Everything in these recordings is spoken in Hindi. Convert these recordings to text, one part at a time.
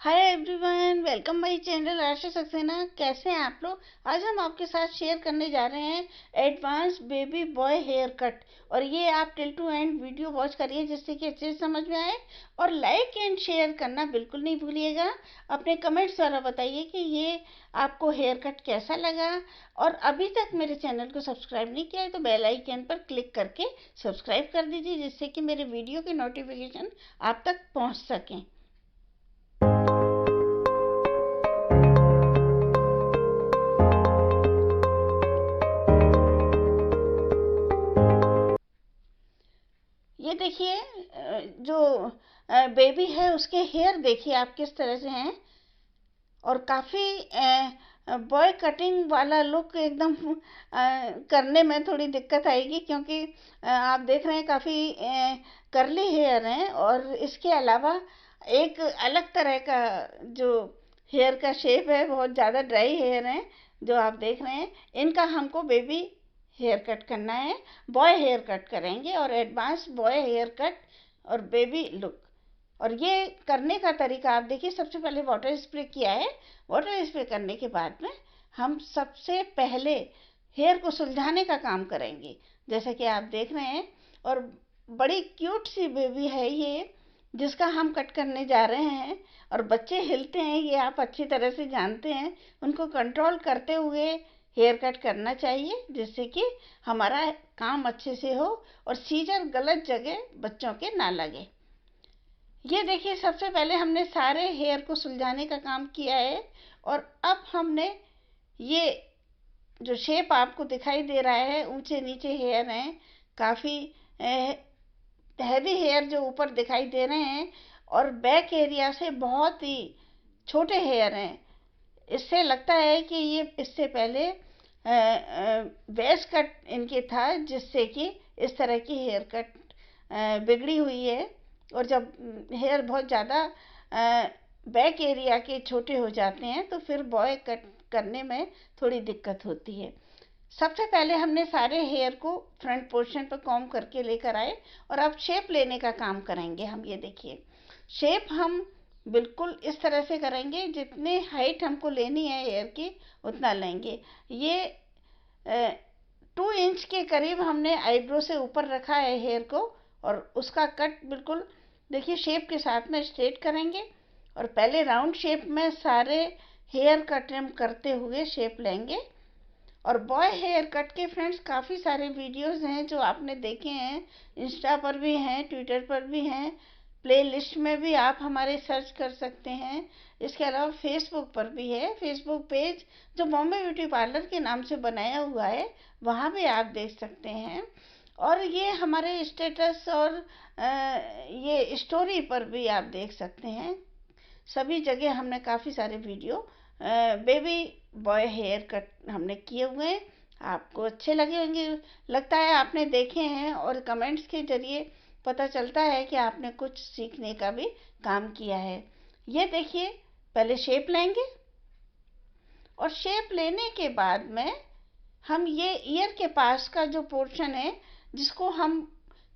Hi everyone, welcome my channel Asha Saxena. कैसे हैं आप लोग? आज हम आपके साथ शेयर करने जा रहे हैं advance baby boy haircut. और ये आप till to end video watch करिए जिससे कि अच्छे से समझ में आए। और लाइक एंड शेयर करना बिल्कुल नहीं भूलिएगा। अपने कमेंट्स द्वारा बताइए कि ये आपको हेयर कट कैसा लगा। और अभी तक मेरे चैनल को सब्सक्राइब नहीं किया है तो बेल आइकन पर क्लिक करके सब्सक्राइब कर दीजिए, जिससे कि मेरे वीडियो के नोटिफिकेशन आप तक पहुँच सकें। ये देखिए, जो बेबी है उसके हेयर देखिए आप किस तरह से हैं। और काफ़ी बॉय कटिंग वाला लुक एकदम करने में थोड़ी दिक्कत आएगी, क्योंकि आप देख रहे हैं काफ़ी करली हेयर हैं। और इसके अलावा एक अलग तरह का जो हेयर का शेप है, बहुत ज़्यादा ड्राई हेयर हैं जो आप देख रहे हैं। इनका हमको बेबी हेयर कट करना है, बॉय हेयर कट करेंगे और एडवांस बॉय हेयर कट और बेबी लुक। और ये करने का तरीका आप देखिए, सबसे पहले वाटर स्प्रे किया है। वाटर स्प्रे करने के बाद में हम सबसे पहले हेयर को सुलझाने का काम करेंगे, जैसे कि आप देख रहे हैं। और बड़ी क्यूट सी बेबी है ये, जिसका हम कट करने जा रहे हैं। और बच्चे हिलते हैं, ये आप अच्छी तरह से जानते हैं। उनको कंट्रोल करते हुए हेयर कट करना चाहिए, जिससे कि हमारा काम अच्छे से हो और सीजर गलत जगह बच्चों के ना लगे। ये देखिए, सबसे पहले हमने सारे हेयर को सुलझाने का काम किया है। और अब हमने ये जो शेप आपको दिखाई दे रहा है, ऊंचे नीचे हेयर हैं, काफ़ी हैवी हेयर जो ऊपर दिखाई दे रहे हैं। और बैक एरिया से बहुत ही छोटे हेयर हैं। इससे लगता है कि ये इससे पहले बेस कट इनके था, जिससे कि इस तरह की हेयर कट बिगड़ी हुई है। और जब हेयर बहुत ज़्यादा बैक एरिया के छोटे हो जाते हैं तो फिर बॉय कट करने में थोड़ी दिक्कत होती है। सबसे पहले हमने सारे हेयर को फ्रंट पोर्शन पर कॉम करके लेकर आए। और अब शेप लेने का काम करेंगे हम। ये देखिए, शेप हम बिल्कुल इस तरह से करेंगे, जितने हाइट हमको लेनी है हेयर की उतना लेंगे। ये 2 इंच के करीब हमने आईब्रो से ऊपर रखा है हेयर को। और उसका कट बिल्कुल देखिए शेप के साथ में स्ट्रेट करेंगे। और पहले राउंड शेप में सारे हेयर का ट्रिम करते हुए शेप लेंगे। और बॉय हेयर कट के फ्रेंड्स काफ़ी सारे वीडियोस हैं जो आपने देखे हैं। इंस्टा पर भी हैं, ट्विटर पर भी हैं, प्ले लिस्ट में भी आप हमारे सर्च कर सकते हैं। इसके अलावा फेसबुक पर भी है, फेसबुक पेज जो बॉम्बे ब्यूटी पार्लर के नाम से बनाया हुआ है, वहाँ भी आप देख सकते हैं। और ये हमारे स्टेटस और ये स्टोरी पर भी आप देख सकते हैं। सभी जगह हमने काफ़ी सारे video baby boy haircut हमने किए हुए हैं। आपको अच्छे लगे होंगे, लगता है आपने देखे हैं। और कमेंट्स के जरिए पता चलता है कि आपने कुछ सीखने का भी काम किया है। ये देखिए, पहले शेप लेंगे और शेप लेने के बाद में हम ये ईयर के पास का जो पोर्शन है, जिसको हम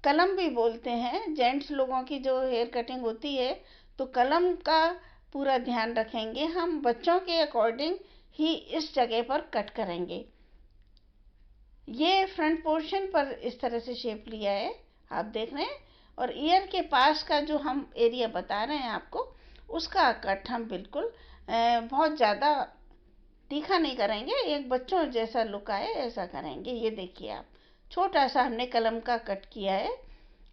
कलम भी बोलते हैं, जेंट्स लोगों की जो हेयर कटिंग होती है, तो कलम का पूरा ध्यान रखेंगे। हम बच्चों के अकॉर्डिंग ही इस जगह पर कट करेंगे। ये फ्रंट पोर्शन पर इस तरह से शेप लिया है, आप देख रहे हैं। और ईयर के पास का जो हम एरिया बता रहे हैं आपको, उसका कट हम बिल्कुल बहुत ज़्यादा तीखा नहीं करेंगे, एक बच्चों जैसा लुक आए ऐसा करेंगे। ये देखिए आप, छोटा सा हमने कलम का कट किया है।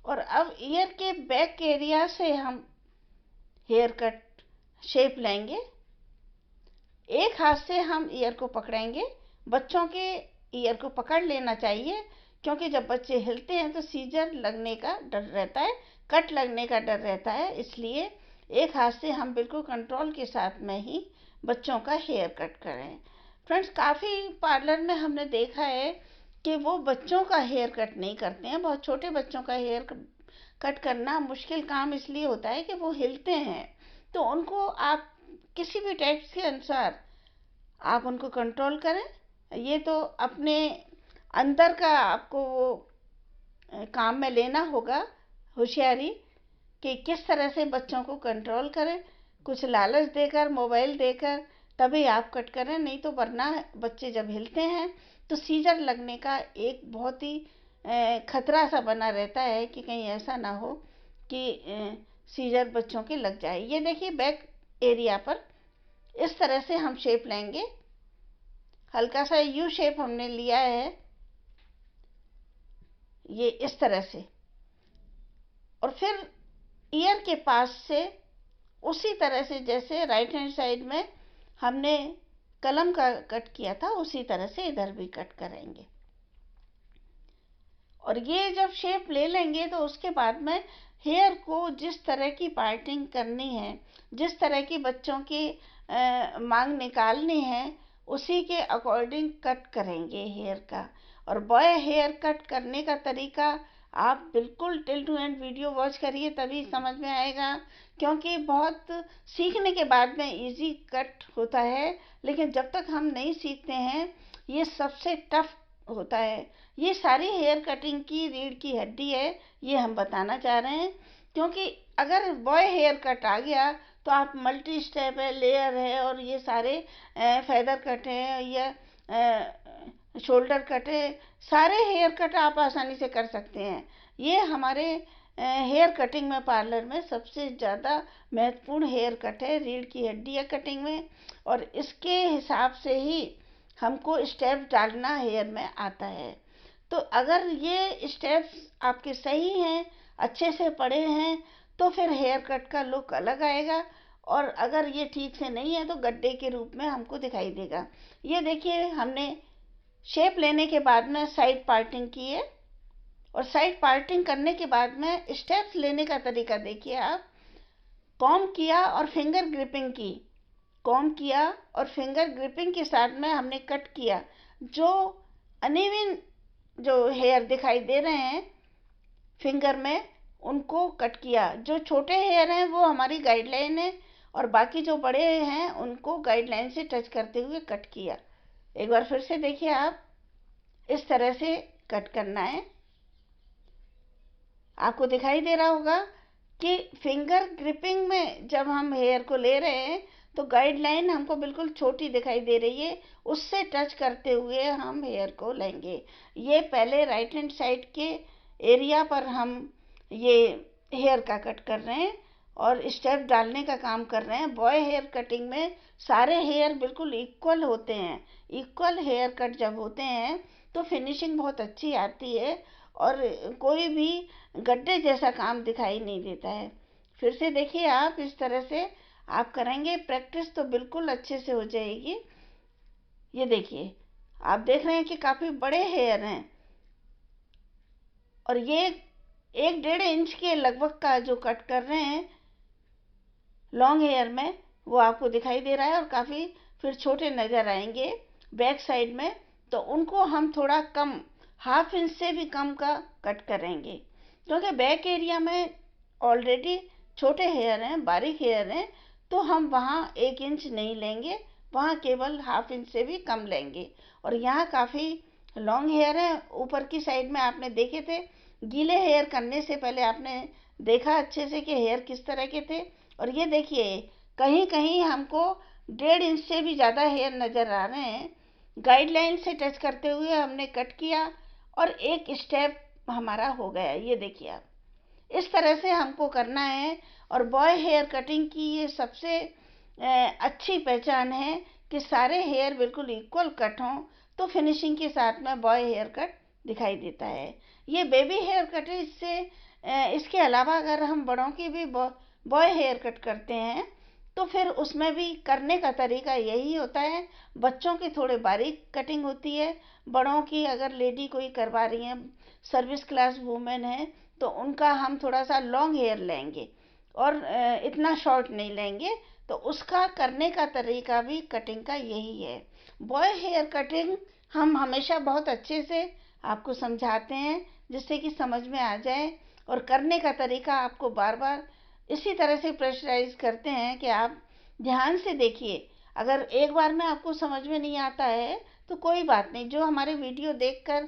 और अब ईयर के बैक एरिया से हम हेयर कट शेप लेंगे। एक हाथ से हम ईयर को पकड़ेंगे। बच्चों के ईयर को पकड़ लेना चाहिए, क्योंकि जब बच्चे हिलते हैं तो सीजर लगने का डर रहता है, कट लगने का डर रहता है। इसलिए एक हाथ से हम बिल्कुल कंट्रोल के साथ में ही बच्चों का हेयर कट करें। फ्रेंड्स, काफ़ी पार्लर में हमने देखा है कि वो बच्चों का हेयर कट नहीं करते हैं। बहुत छोटे बच्चों का हेयर कट करना मुश्किल काम इसलिए होता है कि वो हिलते हैं। तो उनको आप किसी भी टेक्स्ट के अनुसार आप उनको कंट्रोल करें। ये तो अपने अंदर का आपको वो काम में लेना होगा होशियारी, कि किस तरह से बच्चों को कंट्रोल करें। कुछ लालच देकर, मोबाइल देकर तभी आप कट करें, नहीं तो वरना बच्चे जब हिलते हैं तो सीजर लगने का एक बहुत ही खतरा सा बना रहता है कि कहीं ऐसा ना हो कि सीजर बच्चों के लग जाए। ये देखिए बैक एरिया पर इस तरह से हम शेप लेंगे। हल्का सा यू शेप हमने लिया है, ये इस तरह से। और फिर ईयर के पास से उसी तरह से जैसे राइट हैंड साइड में हमने कलम का कट किया था उसी तरह से इधर भी कट करेंगे। और ये जब शेप ले लेंगे तो उसके बाद में हेयर को जिस तरह की पार्टिंग करनी है, जिस तरह की बच्चों की मांग निकालनी है, उसी के अकॉर्डिंग कट करेंगे हेयर का। और बॉय हेयर कट करने का तरीका आप बिल्कुल till to end video watch करिए, तभी समझ में आएगा। क्योंकि बहुत सीखने के बाद में इजी कट होता है, लेकिन जब तक हम नहीं सीखते हैं ये सबसे टफ होता है। ये सारी हेयर कटिंग की रीढ़ की हड्डी है, ये हम बताना चाह रहे हैं। क्योंकि अगर बॉय हेयर कट आ गया तो आप मल्टी स्टेप है, लेयर है, और ये सारे फेदर कट है या शोल्डर कट है, सारे हेयर कट आप आसानी से कर सकते हैं। ये हमारे हेयर कटिंग में, पार्लर में सबसे ज़्यादा महत्वपूर्ण हेयर कट है रीढ़ की हड्डी है कटिंग में। और इसके हिसाब से ही हमको स्टेप डालना हेयर में आता है। तो अगर ये स्टेप्स आपके सही हैं, अच्छे से पड़े हैं, तो फिर हेयर कट का लुक अलग आएगा। और अगर ये ठीक से नहीं है तो गड्ढे के रूप में हमको दिखाई देगा। ये देखिए हमने शेप लेने के बाद में साइड पार्टिंग की है, और साइड पार्टिंग करने के बाद में स्टेप्स लेने का तरीका देखिए आप। कॉम किया और फिंगर ग्रिपिंग की, कॉम किया और फिंगर ग्रिपिंग के साथ में हमने कट किया। जो अनइवन जो हेयर दिखाई दे रहे हैं फिंगर में, उनको कट किया। जो छोटे हेयर हैं वो हमारी गाइडलाइन है, और बाकी जो बड़े हैं उनको गाइडलाइन से टच करते हुए कट किया। एक बार फिर से देखिए आप, इस तरह से कट करना है। आपको दिखाई दे रहा होगा कि फिंगर ग्रिपिंग में जब हम हेयर को ले रहे हैं तो गाइडलाइन हमको बिल्कुल छोटी दिखाई दे रही है, उससे टच करते हुए हम हेयर को लेंगे। ये पहले राइट हैंड साइड के एरिया पर हम ये हेयर का कट कर रहे हैं और स्टेप डालने का काम कर रहे हैं। बॉय हेयर कटिंग में सारे हेयर बिल्कुल इक्वल होते हैं। इक्वल हेयर कट जब होते हैं तो फिनिशिंग बहुत अच्छी आती है, और कोई भी गड्ढे जैसा काम दिखाई नहीं देता है। फिर से देखिए आप, इस तरह से आप करेंगे प्रैक्टिस तो बिल्कुल अच्छे से हो जाएगी। ये देखिए आप देख रहे हैं कि काफ़ी बड़े हेयर हैं, और ये 1-1.5 इंच के लगभग का जो कट कर रहे हैं लॉन्ग हेयर में, वो आपको दिखाई दे रहा है। और काफ़ी फिर छोटे नज़र आएंगे बैक साइड में, तो उनको हम थोड़ा कम, 1/2 इंच से भी कम का कट करेंगे। क्योंकि बैक एरिया में ऑलरेडी छोटे हेयर हैं, बारीक हेयर हैं, तो हम वहाँ 1 इंच नहीं लेंगे, वहाँ केवल 1/2 इंच से भी कम लेंगे। और यहाँ काफ़ी लॉन्ग हेयर है। ऊपर की साइड में आपने देखे थे, गीले हेयर करने से पहले आपने देखा अच्छे से कि हेयर किस तरह के थे। और ये देखिए कहीं कहीं हमको 1.5 इंच से भी ज़्यादा हेयर नज़र आ रहे हैं। गाइडलाइन से टच करते हुए हमने कट किया और एक स्टेप हमारा हो गया। ये देखिए आप, इस तरह से हमको करना है। और बॉय हेयर कटिंग की ये सबसे अच्छी पहचान है कि सारे हेयर बिल्कुल इक्वल कट हों, तो फिनिशिंग के साथ में बॉय हेयर कट दिखाई देता है। ये बेबी हेयर कट है। इसके अलावा अगर हम बड़ों की भी बॉय हेयर कट करते हैं तो फिर उसमें भी करने का तरीका यही होता है। बच्चों की थोड़े बारीक कटिंग होती है, बड़ों की अगर लेडी कोई करवा रही हैं, सर्विस क्लास वूमेन है, तो उनका हम थोड़ा सा लॉन्ग हेयर लेंगे और इतना शॉर्ट नहीं लेंगे। तो उसका करने का तरीका भी कटिंग का यही है। बॉय हेयर कटिंग हम हमेशा बहुत अच्छे से आपको समझाते हैं जिससे कि समझ में आ जाए, और करने का तरीका आपको बार बार इसी तरह से प्रेशराइज करते हैं कि आप ध्यान से देखिए। अगर एक बार में आपको समझ में नहीं आता है तो कोई बात नहीं, जो हमारे वीडियो देखकर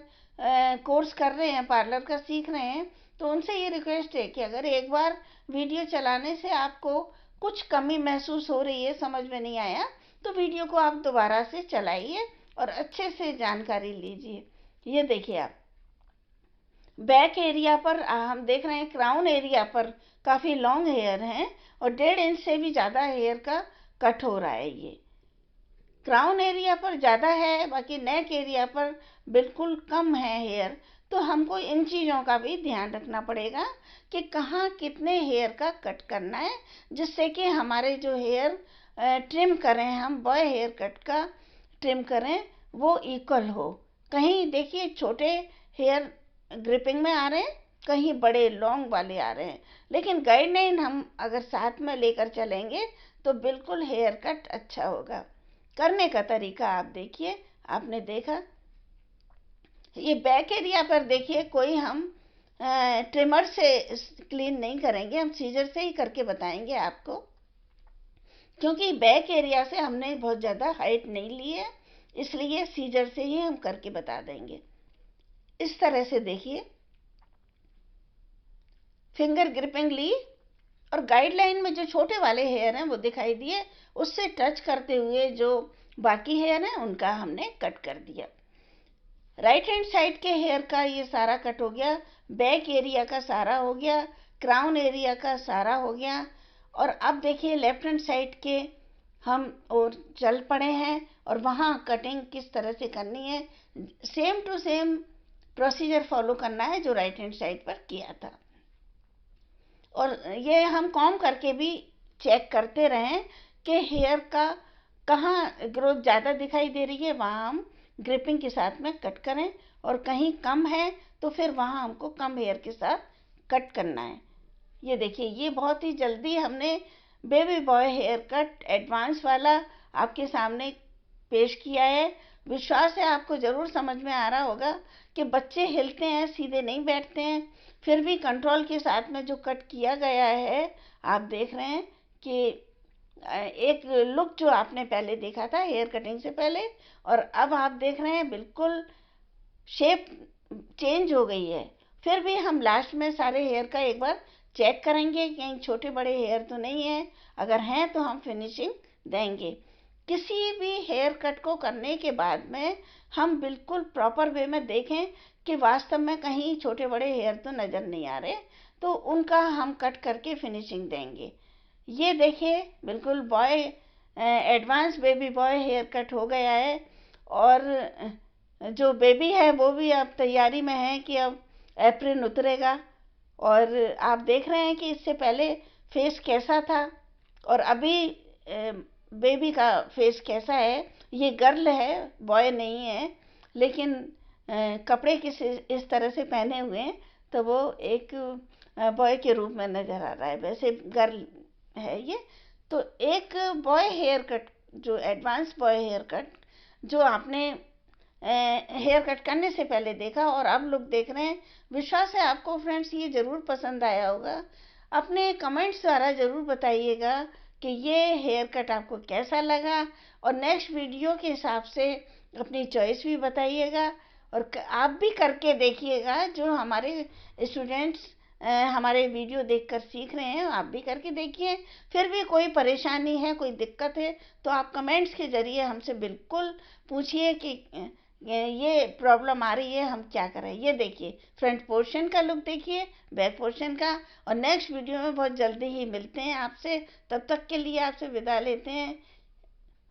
कोर्स कर रहे हैं, पार्लर का सीख रहे हैं, तो उनसे ये रिक्वेस्ट है कि अगर एक बार वीडियो चलाने से आपको कुछ कमी महसूस हो रही है, समझ में नहीं आया, तो वीडियो को आप दोबारा से चलाइए और अच्छे से जानकारी लीजिए। ये देखिए आप बैक एरिया पर हम देख रहे हैं क्राउन एरिया पर काफ़ी लॉन्ग हेयर हैं और 1.5 इंच से भी ज़्यादा हेयर का कट हो रहा है। ये क्राउन एरिया पर ज़्यादा है, बाकी नेक एरिया पर बिल्कुल कम है हेयर। तो हमको इन चीज़ों का भी ध्यान रखना पड़ेगा कि कहाँ कितने हेयर का कट करना है, जिससे कि हमारे जो हेयर ट्रिम करें, हम बॉय हेयर कट का ट्रिम करें, वो इक्वल हो। कहीं देखिए छोटे हेयर ग्रिपिंग में आ रहे हैं, कहीं बड़े लॉन्ग वाले आ रहे हैं, लेकिन गाइडलाइन हम अगर साथ में लेकर चलेंगे तो बिल्कुल हेयर कट अच्छा होगा। करने का तरीका आप देखिए, आपने देखा ये बैक एरिया पर देखिए कोई हम ट्रिमर से क्लीन नहीं करेंगे, हम सीजर से ही करके बताएंगे आपको, क्योंकि बैक एरिया से हमने बहुत ज़्यादा हाइट नहीं ली है, इसलिए सीजर से ही हम करके बता देंगे। इस तरह से देखिए फिंगर ग्रिपिंग ली और गाइडलाइन में जो छोटे वाले हेयर हैं वो दिखाई दिए, उससे टच करते हुए जो बाकी हेयर हैं उनका हमने कट कर दिया। राइट हैंड साइड के हेयर का ये सारा कट हो गया, बैक एरिया का सारा हो गया, क्राउन एरिया का सारा हो गया। और अब देखिए लेफ्ट हैंड साइड के हम और चल पड़े हैं और वहाँ कटिंग किस तरह से करनी है, same to same procedure follow करना है जो राइट हैंड साइड पर किया था। और ये हम कॉम्ब करके भी चेक करते रहें कि हेयर का कहाँ ग्रोथ ज़्यादा दिखाई दे रही है, वहाँ हम ग्रिपिंग के साथ में कट करें, और कहीं कम है तो फिर वहाँ हमको कम हेयर के साथ कट करना है। ये देखिए ये बहुत ही जल्दी हमने baby boy haircut advance वाला आपके सामने पेश किया है। विश्वास है आपको ज़रूर समझ में आ रहा होगा कि बच्चे हिलते हैं, सीधे नहीं बैठते हैं, फिर भी कंट्रोल के साथ में जो कट किया गया है, आप देख रहे हैं कि एक लुक जो आपने पहले देखा था हेयर कटिंग से पहले, और अब आप देख रहे हैं बिल्कुल शेप चेंज हो गई है। फिर भी हम लास्ट में सारे हेयर का एक बार चेक करेंगे, कहीं छोटे बड़े हेयर तो नहीं है, अगर हैं तो हम फिनिशिंग देंगे। किसी भी हेयर कट को करने के बाद में हम बिल्कुल प्रॉपर वे में देखें कि वास्तव में कहीं छोटे बड़े हेयर तो नज़र नहीं आ रहे, तो उनका हम कट करके फिनिशिंग देंगे। ये देखिए बिल्कुल boy advance baby boy haircut हो गया है, और जो बेबी है वो भी अब तैयारी में है कि अब एप्रिन उतरेगा। और आप देख रहे हैं कि इससे पहले फेस कैसा था और अभी बेबी का फेस कैसा है। ये गर्ल है, बॉय नहीं है, लेकिन कपड़े इस तरह से पहने हुए हैं तो वो एक बॉय के रूप में नज़र आ रहा है, वैसे गर्ल है ये। तो एक बॉय हेयर कट, जो एडवांस बॉय हेयर कट जो आपने हेयर कट करने से पहले देखा और अब लोग देख रहे हैं, विश्वास है आपको फ्रेंड्स ये ज़रूर पसंद आया होगा। अपने कमेंट्स द्वारा ज़रूर बताइएगा कि ये हेयर कट आपको कैसा लगा, और नेक्स्ट वीडियो के हिसाब से अपनी चॉइस भी बताइएगा, और आप भी करके देखिएगा। जो हमारे स्टूडेंट्स हमारे वीडियो देखकर सीख रहे हैं, आप भी करके देखिए। फिर भी कोई परेशानी है, कोई दिक्कत है, तो आप कमेंट्स के ज़रिए हमसे बिल्कुल पूछिए कि ये प्रॉब्लम आ रही है, हम क्या करें। ये देखिए फ्रंट पोर्शन का लुक देखिए, बैक पोर्शन का। और नेक्स्ट वीडियो में बहुत जल्दी ही मिलते हैं आपसे, तब तक के लिए आपसे विदा लेते हैं।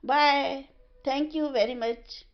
Bye, thank you very much.